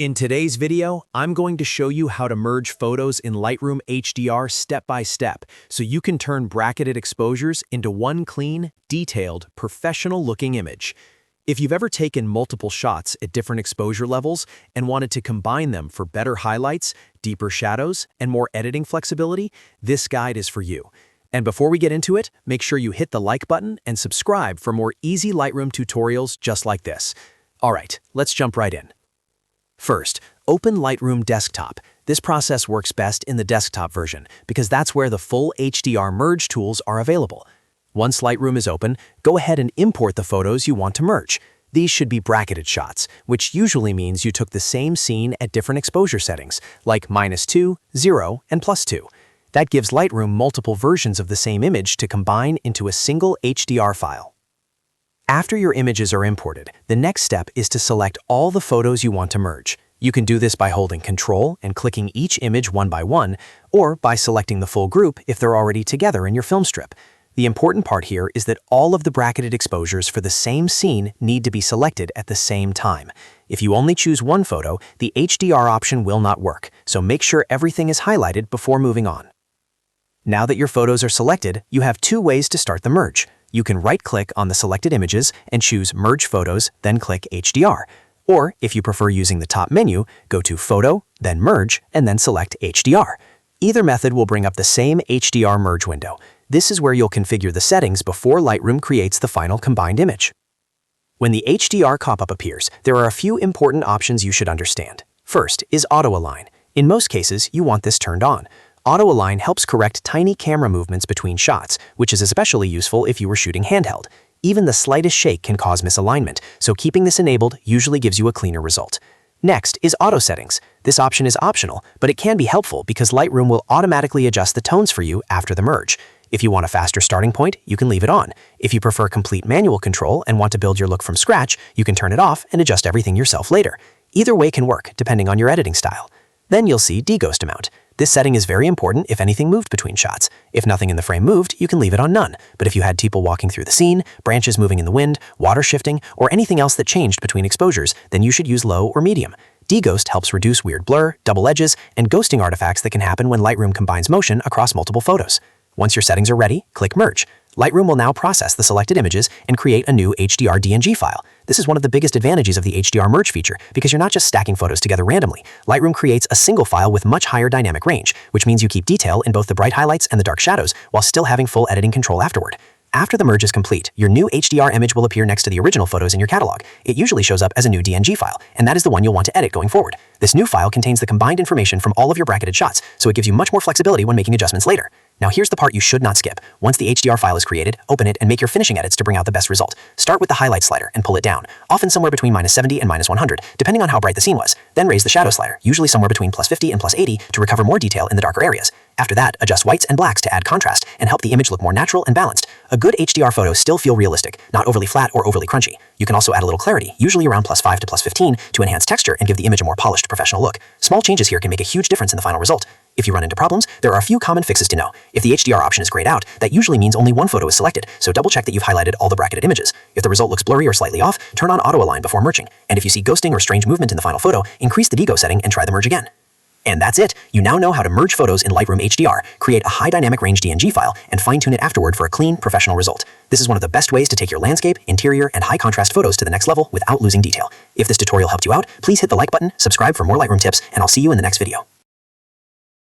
In today's video, I'm going to show you how to merge photos in Lightroom HDR step by step so you can turn bracketed exposures into one clean, detailed, professional-looking image. If you've ever taken multiple shots at different exposure levels and wanted to combine them for better highlights, deeper shadows, and more editing flexibility, this guide is for you. And before we get into it, make sure you hit the like button and subscribe for more easy Lightroom tutorials just like this. All right, let's jump right in. First, open Lightroom Desktop. This process works best in the desktop version because that's where the full HDR merge tools are available. Once Lightroom is open, go ahead and import the photos you want to merge. These should be bracketed shots, which usually means you took the same scene at different exposure settings, like -2, 0, and +2. That gives Lightroom multiple versions of the same image to combine into a single HDR file. After your images are imported, the next step is to select all the photos you want to merge. You can do this by holding Control and clicking each image one by one, or by selecting the full group if they're already together in your film strip. The important part here is that all of the bracketed exposures for the same scene need to be selected at the same time. If you only choose one photo, the HDR option will not work, so make sure everything is highlighted before moving on. Now that your photos are selected, you have two ways to start the merge. You can right-click on the selected images and choose Merge Photos, then click HDR. Or, if you prefer using the top menu, go to Photo, then Merge, and then select HDR. Either method will bring up the same HDR merge window. This is where you'll configure the settings before Lightroom creates the final combined image. When the HDR pop-up appears, there are a few important options you should understand. First is Auto Align. In most cases, you want this turned on. Auto Align helps correct tiny camera movements between shots, which is especially useful if you were shooting handheld. Even the slightest shake can cause misalignment, so keeping this enabled usually gives you a cleaner result. Next is Auto Settings. This option is optional, but it can be helpful because Lightroom will automatically adjust the tones for you after the merge. If you want a faster starting point, you can leave it on. If you prefer complete manual control and want to build your look from scratch, you can turn it off and adjust everything yourself later. Either way can work, depending on your editing style. Then you'll see Deghost Amount. This setting is very important if anything moved between shots. If nothing in the frame moved, you can leave it on none. But if you had people walking through the scene, branches moving in the wind, water shifting, or anything else that changed between exposures, then you should use low or medium. Deghost helps reduce weird blur, double edges, and ghosting artifacts that can happen when Lightroom combines motion across multiple photos. Once your settings are ready, click Merge. Lightroom will now process the selected images and create a new HDR DNG file. This is one of the biggest advantages of the HDR merge feature because you're not just stacking photos together randomly. Lightroom creates a single file with much higher dynamic range, which means you keep detail in both the bright highlights and the dark shadows while still having full editing control afterward. After the merge is complete, your new HDR image will appear next to the original photos in your catalog. It usually shows up as a new DNG file, and that is the one you'll want to edit going forward. This new file contains the combined information from all of your bracketed shots, so it gives you much more flexibility when making adjustments later. Now here's the part you should not skip. Once the HDR file is created, open it and make your finishing edits to bring out the best result. Start with the highlight slider and pull it down, often somewhere between -70 and -100, depending on how bright the scene was. Then raise the shadow slider, usually somewhere between +50 and +80 to recover more detail in the darker areas. After that, adjust whites and blacks to add contrast and help the image look more natural and balanced. A good HDR photo still feel realistic, not overly flat or overly crunchy. You can also add a little clarity, usually around +5 to +15, to enhance texture and give the image a more polished, professional look. Small changes here can make a huge difference in the final result. If you run into problems, there are a few common fixes to know. If the HDR option is grayed out, that usually means only one photo is selected, so double check that you've highlighted all the bracketed images. If the result looks blurry or slightly off, turn on Auto Align before merging. And if you see ghosting or strange movement in the final photo, increase the Deghost setting and try the merge again. And that's it. You now know how to merge photos in Lightroom HDR, create a high dynamic range DNG file, and fine-tune it afterward for a clean, professional result. This is one of the best ways to take your landscape, interior, and high-contrast photos to the next level without losing detail. If this tutorial helped you out, please hit the like button, subscribe for more Lightroom tips, and I'll see you in the next video.